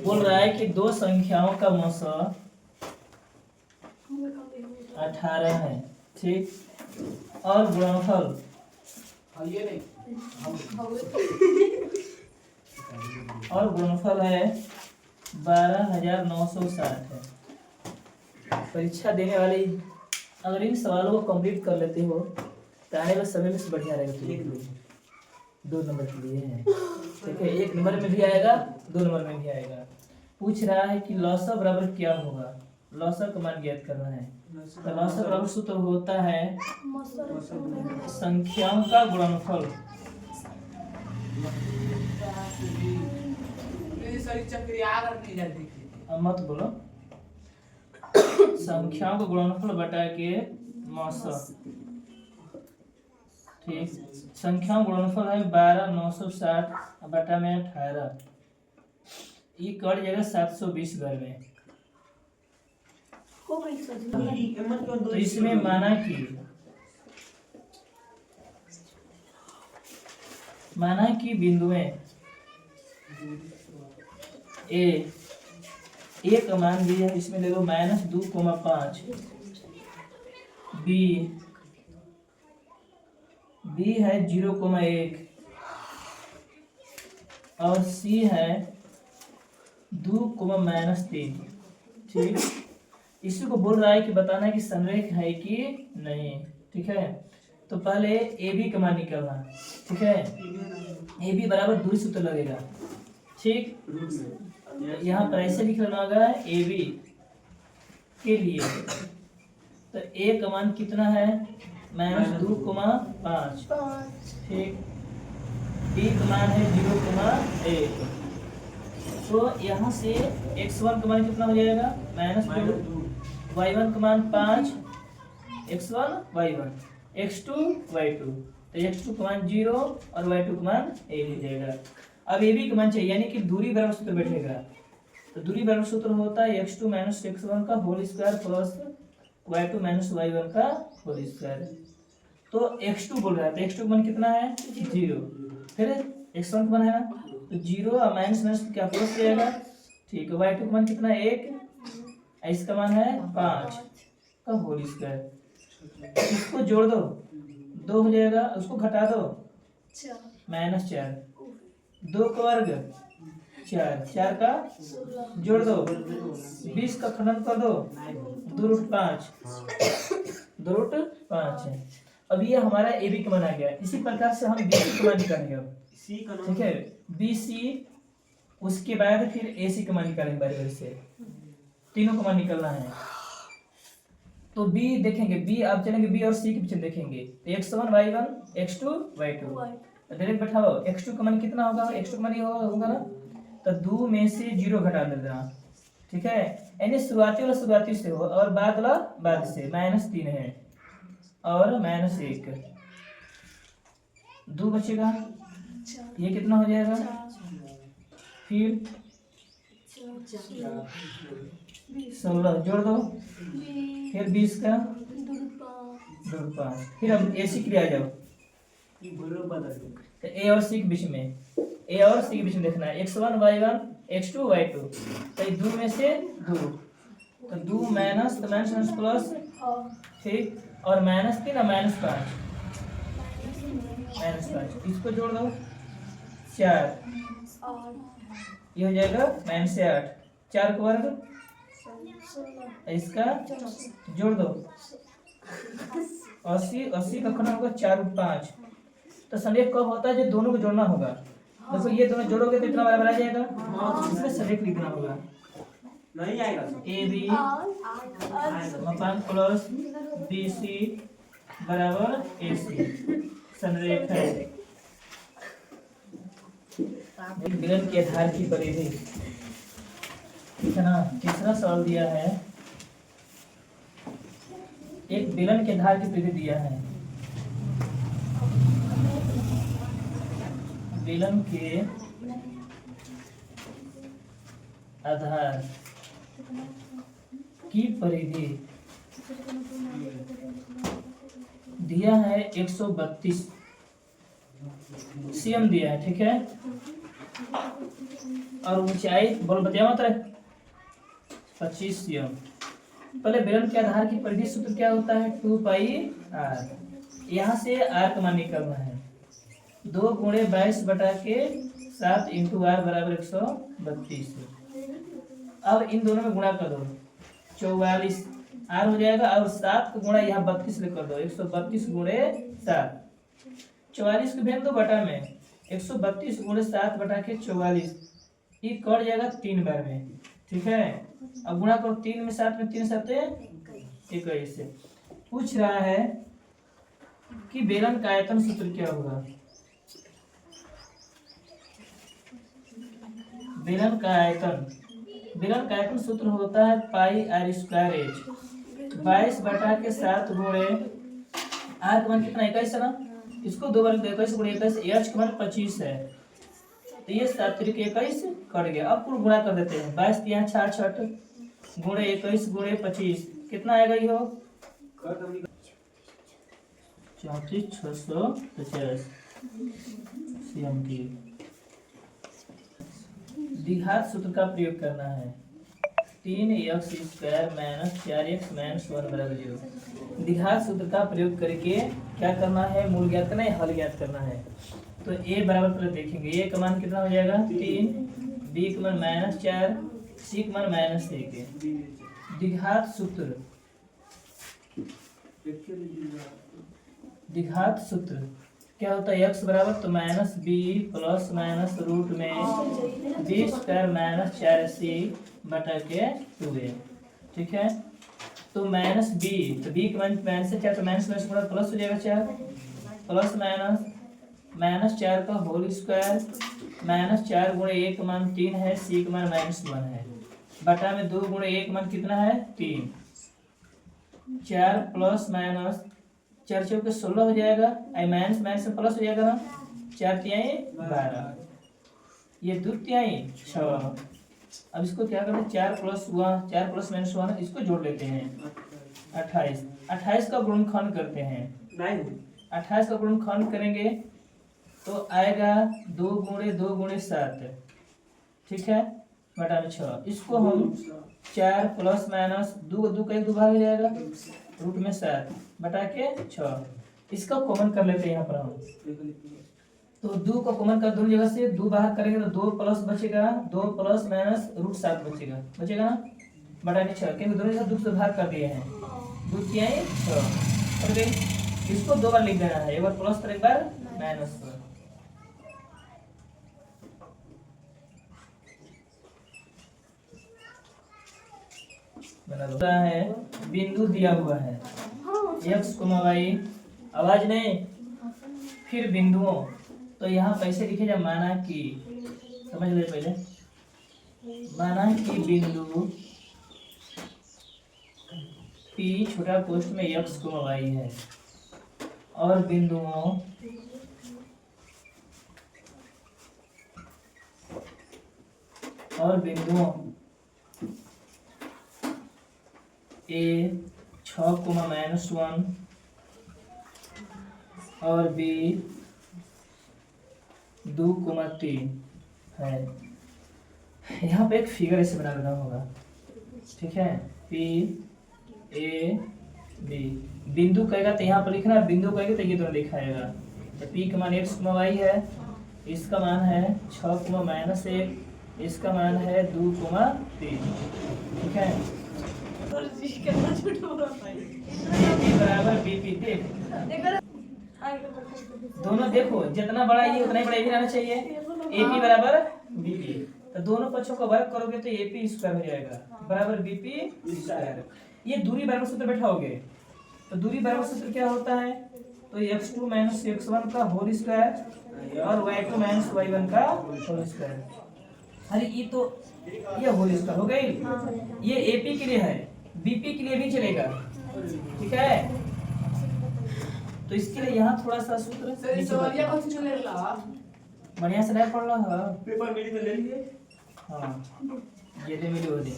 बोल रहा है कि दो संख्याओं का मौसा 18 है, ठीक। और गुणनफल है 12,960 है। परीक्षा देने वाले अगर इन सवालों को कंप्लीट कर लेते हो तो आने वाले समय में से बढ़िया रहेगा। 2 नंबर के लिए है, ठीक है। 1 नंबर में भी आएगा, 2 नंबर में भी आएगा। पूछ रहा है कि लॉसा बराबर क्या होगा, लॉसा का मान ज्ञात करना है। तो लॉसा बराबर सूत्र होता है संख्याओं का गुणनफल। मत बोलो, संख्याओं का गुणनफल बटा के मौसा, ठीक। संख्याओं गुणनफल है 12,960 बटा में 18, ये कट जाएगा 720 घर में। तो इसमें माना कि बिंदुएं ए का मान दिया है, इसमें ले लो -2,5, बी है 0,1 और सी है 2,-3, ठीक। इसी को बोल रहा है कि बताना है कि संरेख है कि नहीं, ठीक है। तो पहले ए बी का मान निकालना, ठीक है। ए बी बराबर दूरी सूत्र लगेगा, ठीक। यहाँ पर ऐसे लिख लेना होगा ए बी के लिए। तो ए का मान कितना है -2,5, ठीक। बी का मान है 0,1। तो यहाँ से x1 का मान कितना हो जाएगा -2, y1 का मान 5, x1 y1, x2 y2। तो x2 का मान 0 और y2 का मान 1 हो जाएगा। अब ए बी का मान चाहिए, यानी कि दूरी बराबर सूत्र बैठेगा। तो दूरी बराबर सूत्र होता है x2 - x1 का whole square plus y2 - y1 का होल स्क्वायर। तो x2 बोल रहा है, तो x2 का मान कितना है 0, फिर x1 का मान है ना, तो 0 और माइनस क्या प्लस रहेगा, ठीक है। y2 का मान कितना है 1, इसका मान है 5 का होल स्क्वायर। इसको जोड़ दो 2 हो जाएगा, उसको घटा दो -4, 2 का वर्ग 4, 4 का जोड़ दो 20 का खंडन कर दो 2√5, 2√5 है। अब ये हमारा ए बी का मान आ गया। इसी प्रकार से हम बी सी का मान निकालेंगे अब, ठीक है। बी सी, उसके बाद फिर ए सी का मान निकालेंगे बारी बारी से, तीनों का मान निकालना है। तो बी देखेंगे, बी आप चलेंगे बी और सी के पीछे देखेंगे, x1 y1 x2 y2। Direct बैठाओ, x2 का मान कितना होगा, x2 का मान ये होगा ना, तो 2 में से 0 घटा देना, ठीक है। यानी शुरुआती वाला शुरुआती से हो और बाद वाला बाद से। -3 है और -1, 2 बचेगा, ये कितना हो जाएगा, फिर 16 जोड़ दो, फिर 20 का 2.5, फिर अब ए सी के लिए आ जाओ। तो ए और सी के बीच में, ए और सी के बीच में देखना है x1 y1 x2 y2। तो 2 में से 2, तो 2 माइनस प्लस, ठीक, और -3 और -5, इसको जोड़ दो 4, ये हो जाएगा -8, 4 का वर्ग, इसका जोड़ दो 80 का खंडन होगा 4/5। तो संरेख कब होता है, जो दोनों को जोड़ना होगा। देखो ये दोनों जोड़ोगे तो इतना बराबर आ जाएगा, इसमें संरेख लिखना होगा, नहीं आएगा A B plus B C बराबर ए सी, संरेख है। बेलन के आधार की परिधि, ठीक है ना। तीसरा सवाल दिया है, एक बेलन के आधार की परिधि दिया है, बेलन के आधार की परिधि दिया है 132 cm दिया है, ठीक है। और ऊंचाई बोल बताया मत 25 cm। पहले बेलन के आधार की परिधि सूत्र क्या होता है 2 पाई r। यहाँ से r का मान निकालना है 2 गुणे 22 बटा के 7 इंटू r बराबर 132। अब इन दोनों में गुणा कर दो 44 r हो जाएगा और 7 का गुणा यहाँ 32 से कर दो 132 गुणे 7। 44 को भेज दो बटा में 132 गुणे 7 बटा के 44 ये कट जाएगा 3 बार में। ठीक है अब गुणा करो 3 में 7 में 3 7 21 से। पूछ रहा है कि बेलन का आयतन सूत्र क्या होगा। बेलन का आयतन सूत्र होता है पाई r स्क्वायर एच 22 बटा के 7 गुणे r का मान कितना 21 है ना। इसको दो बार 21 गुणे 21 एच का मान 25 है तो ये 7 3 21 कट गया। अब पूरा गुणा कर देते हैं 22 यहाँ 6 6 गुणे 21 गुणे 25 कितना आएगा ये 34,650 cm की। द्विघात सूत्र का प्रयोग करना है 3x square minus 4x minus 1 बराबर 0। द्विघात सूत्र का प्रयोग करके क्या करना है मूल ज्ञात करना है हल ज्ञात करना है। तो a बराबर पहले देखेंगे a का मान कितना हो जाएगा 3 b का मान -4 c का मान -1। द्विघात सूत्र क्या होता है x बराबर तो minus b plus minus root में b स्क्वायर माइनस 4c बटा के 2a। ठीक है तो माइनस b तो b का मान माइनस से 4 तो माइनस माइनस गुणा प्लस हो जाएगा 4 प्लस माइनस 4 का होल स्क्वायर -4 गुणे 1 का मान 3 है c का मान -1 है बटा में 2 गुणे 1 मान कितना है 3 4 प्लस माइनस 4 चौक 16 हो जाएगा माइनस माइनस में प्लस हो जाएगा ना 4 तिहाई 12 ये 2 तिहाई 6। अब इसको क्या करते हैं 4 प्लस माइनस 1 इसको जोड़ लेते हैं 28 का गुणनखंड करते हैं 28 का गुणनखंड करेंगे तो आएगा 2 गुणे 7। ठीक है बटा में 6 इसको हम 4 प्लस माइनस 2 का 2 भाग हो जाएगा रूट में 7 बटा के 6। इसका कॉमन कर लेते हैं यहाँ पर हम तो 2 का कॉमन कर दोनों जगह से 2 बाहर करेंगे तो 2 प्लस बचेगा 2 प्लस माइनस रूट 7 बचेगा ना बटा के 6 क्योंकि दोनों जगह 2 से भाग कर दिए हैं 2 तिहाई 6 और इसको 2 बार लिख देना है एक बार प्लस पर एक बार माइनस पर। बना है बिंदु दिया हुआ है x, y आवाज नहीं फिर बिंदुओं तो यहाँ कैसे लिखे जाए माना कि समझ ले पहले माना कि बिंदु P छोटा पोस्ट में x, y है और बिंदुओं A 6,-1 और B 2,3 है। यहाँ पे एक फिगर ऐसे बना देना होगा। ठीक है P A B बिंदु कहेगा तो यहाँ पर लिखना है बिंदु कहेगा तो ये दोनों लिखाएगा। तो P का मान x, y है इसका मान है 6,-1 इसका मान है 2,3। ठीक है बराबर BP देख दोनों देखो जितना बड़ा ये उतना ही बड़ा भी रहना चाहिए AP बराबर BP तो दोनों पक्षों का वर्ग करोगे तो AP स्क्वायर हो जाएगा बराबर BP स्क्वायर। ये दूरी बराबर सूत्र बैठाओगे तो दूरी बराबर सूत्र क्या होता है तो x2 - x1 का होल स्क्वायर और y2 - y1 का होल स्क्वायर। अरे ये तो ये होल स्क्वायर हो गई ये AP के लिए है BP के लिए भी चलेगा। ठीक है तो इसके लिए यहाँ थोड़ा सा सूत्र बढ़िया से नहीं पढ़ रहा है पेपर मिली तो ले लिए। हाँ ये दे मिली हो दे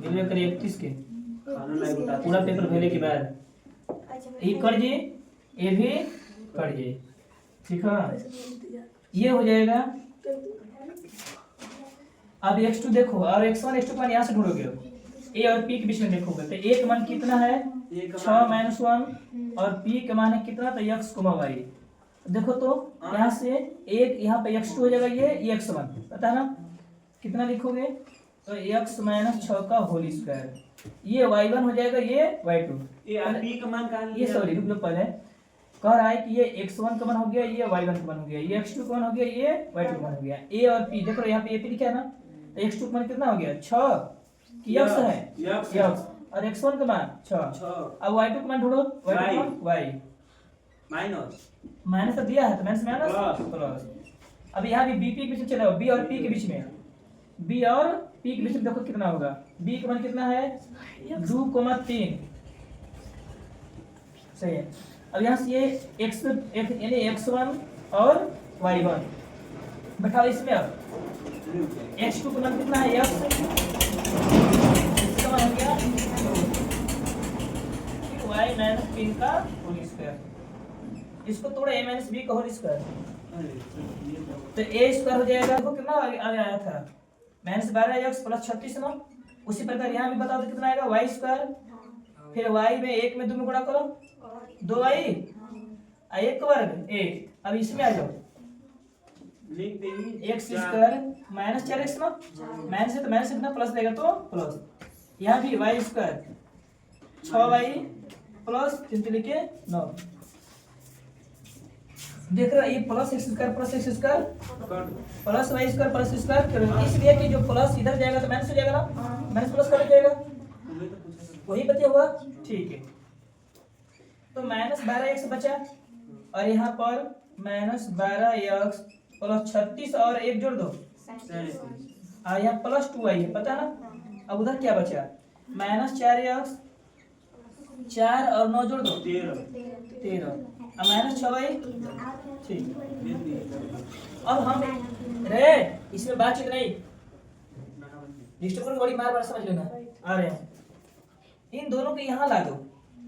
मिले कर 31 के पूरा पेपर भेले के बाद ये कर जी ये भी कर जी। ठीक है ये हो जाएगा। अब x2 देखो और x1 x2 का मान यहाँ से ढूंढोगे, a और p के बीच में देखोगे तो a का मान कितना है 6 माइनस 1 और p का मान है कितना तो x, y। देखो तो यहाँ से एक यहाँ पे x2 हो जाएगा, ये x1 पता है ना, कितना लिखोगे तो x माइनस 6 का होल स्क्वायर, ये y1 हो जाएगा, ये y2। p का मान कहाँ ये सॉरी रुक लो, पहले कह रहा है कि ये x1 का मान हो गया, ये y1 का मान हो गया, ये x2 का मान हो गया, ये y2 का मान हो गया। a और p देखो यहाँ पे a p लिखा है ना, तो x2 का मान कितना हो गया 6 कि x है x, और x1 का मान 6। अब y2 का मान ढूंढो, y2 का मान y माइनस तो दिया है तो माइनस माइनस प्लस। अब यहाँ भी b p के बीच में चला, b और p के बीच में, b और p के बीच में देखो कितना होगा, b का मान कितना है 2,3 सही है। अब यहाँ से ये x यानी x1 और y1 बैठाओ इसमें। अब x2 का मान कितना है x, इसका मान हो गया y माइनस 3 का होल स्क्वायर, इसको तोड़े a माइनस b का होल स्क्वायर तो a स्क्वायर हो जाएगा। देखो कितना आगे आया था -12x प्लस 36 ना, उसी प्रकार यहाँ भी बता दो कितना आएगा y स्क्वायर, फिर y में 1 में 2 में गुणा करो 2y, 1 वर्ग 1। अब इसमें आ जाओ x स्क्वायर माइनस 4x ना, माइनस है तो माइनस कितना प्लस देगा तो प्लस, यहाँ भी y स्क्वायर 6y प्लस 3 लिखे 9। देख रहा है ये plus X square plus X square plus Y square plus square, इसलिए कि जो प्लस इधर जाएगा तो माइनस हो जाएगा ना, माइनस प्लस कर जाएगा, वही बचा हुआ ठीक है। तो -12x बचा और यहाँ पर -12x प्लस 36 और 1 जोड़ दो और यहाँ प्लस 2y है पता ना। अब उधर क्या बचा -4x 4 और 9 जोड़ दो 13 और -6y ठीक। अब हम रे इसमें बातचीत नहीं, डिस्टर्ब बड़ी मार समझ लेना आ रहे हैं, इन दोनों को यहाँ ला दो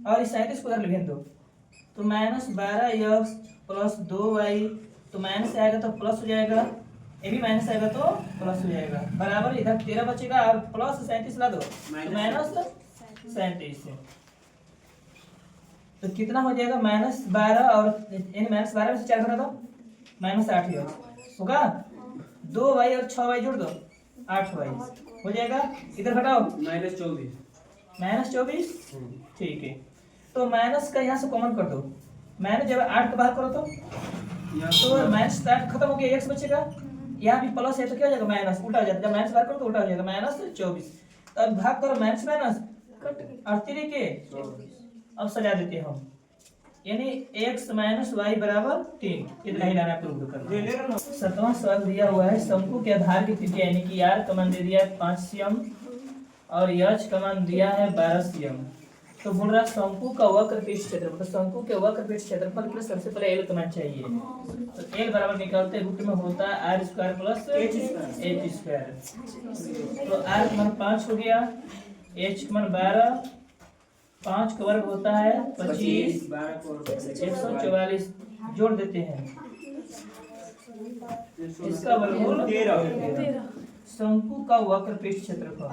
और इस 37 को उधर लिख दो तो -12x प्लस 2y तो माइनस आएगा तो प्लस हो जाएगा, ये भी माइनस आएगा तो प्लस हो जाएगा, बराबर इधर 13 बचेगा और प्लस 37 ला दो तो -37 तो कितना हो जाएगा -12 और यानी -12 में से 4 घटा दो -8 होगा, 2y और 6y जोड़ दो 8y हो जाएगा, इधर घटाओ -24 ठीक है। तो माइनस का यहाँ से कॉमन कर दो, माइनस जब 8 का बाहर करो तो -8 खत्म हो गया, x बचेगा, यहाँ भी प्लस है तो क्या हो जाएगा माइनस, उल्टा हो जाएगा, जब माइनस बाहर करो तो उल्टा हो जाएगा -24। तो अब भाग करो माइनस माइनस और 3 के, अब सजा देते हैं हम, यानी x माइनस वाई बराबर 3, इतना ही लाना प्रूव करना। 7वां सवाल दिया हुआ है शंकु के आधार की त्रिज्या यानी कि r का मान दे दिया है 5 cm और h का मान दिया है 12 cm। तो बोल रहा शंकु का वक्र पृष्ठ क्षेत्रफल, तो शंकु के वक्र पृष्ठ क्षेत्रफल के लिए सबसे पहले l का मान चाहिए, तो l बराबर निकालते रूट में होता है r square plus h square. तो r का मान 5 हो गया, h का मान 12, 5 का वर्ग होता है 25, 144 जोड़ देते हैं, इसका वर्गमूल 13। शंकु का वक्र पृष्ठ क्षेत्रफल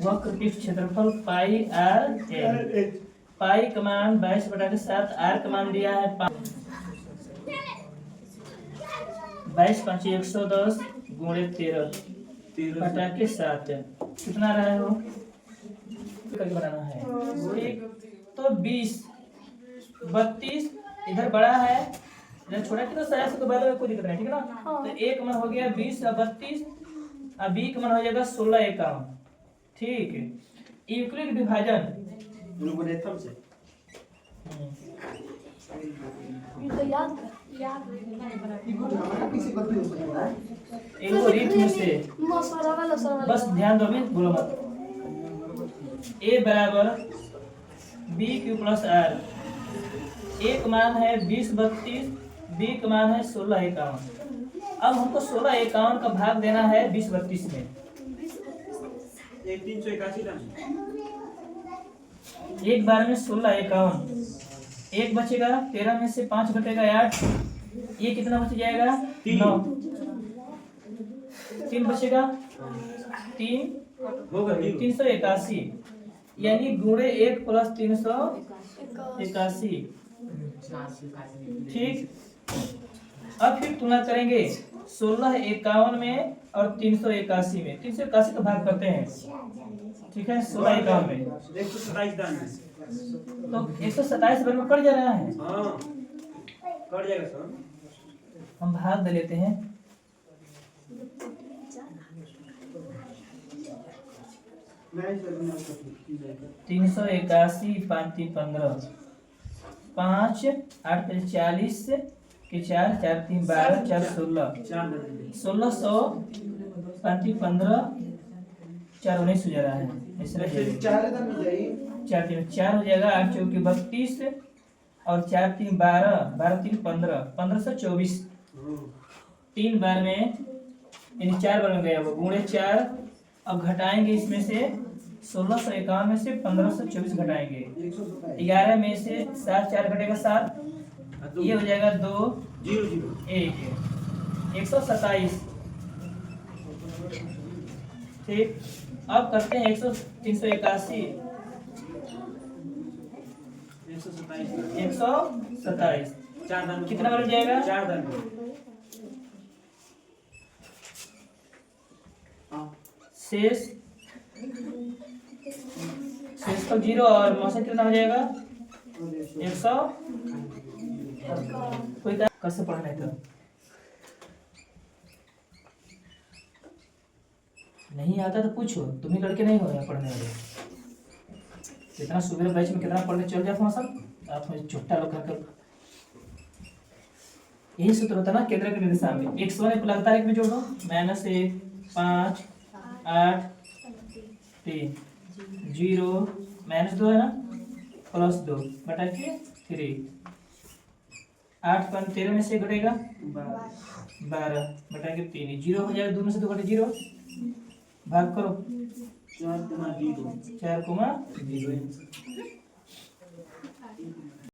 वक्र पृष्ठ क्षेत्रफल पाई आर एल, पाई का मान 22/7, आर का मान दिया है 22 5 110 गुणे 13/7 कितना रहा हो करके बनाना है ठीक। तो 20 32 इधर बड़ा है इधर छोटा कितना साया से तो बाद में कोई दिक्कत नहीं ठीक है ना। तो एक मन हो गया 20 और 32 और बी का मन हो जाएगा 16 51 ठीक है। यूक्लिड विभाजन लोगोरिथम से एल्गोरिथम से बस ध्यान दो, मैं बोलो मत। ए बराबर बी क्यू प्लस आर, ए का मान है 20 32, बी का मान है 16 51। अब हमको 16 51 का भाग देना है 20 32 में। 381 एक बार में 16 51, एक बचेगा 13 में से 5 घटेगा 8, ये कितना बच जाएगा 9, 3 बचेगा 3 होगा 0 381, यानी गुणे 1 प्लस 381। ठीक, अब फिर तुलना करेंगे 16 51 में और 381 में। 381 का भाग करते हैं, ठीक है, 16 51 में 127 दान में। तो 127 बार में कट जा रहा है। हाँ कट जाएगा सर। हम भाग दे लेते हैं। नहीं सर 381 5 15, 5 8 40 के 4 4 3 12 4 16, 1600 5 15 4 19 हो जा रहा है। ऐसे रखिए, 4 3 हो जाएगा, 8 चौके 32 और 4 3 12 12 3 15 1524। 3 बार में यानी 4 बार में गया वो गुणे 4। अब घटाएंगे इसमें से 1651 में से 1524 घटाएंगे, 11 में से 7 4 घटेगा 7, ये हो जाएगा 2 0 1 127। ठीक, अब करते हैं 381 127, 4 दान कितना बन जाएगा 4 दान में। शेष का 0 और मौसम कितना हो जाएगा 100। कोई कैसे पढ़ना है तो नहीं आता तो पूछो, तुम ही लड़के नहीं हो यहाँ पढ़ने वाले। कितना सुबह बैच में कितना पढ़ने चल जाता सब आप में छुट्टा लोग कर। यही सूत्र होता है ना केंद्र के निर्देशांक में। 101 लगातार एक में जोड़ो, -1 5 8 3 0 -2 है ना, +2 बटा के 3, 8 5 13 में से घटेगा 12 बटा के 3, 0 हो जाएगा, 2 में से 2 घटे 0, भाग करो 4 0 4 0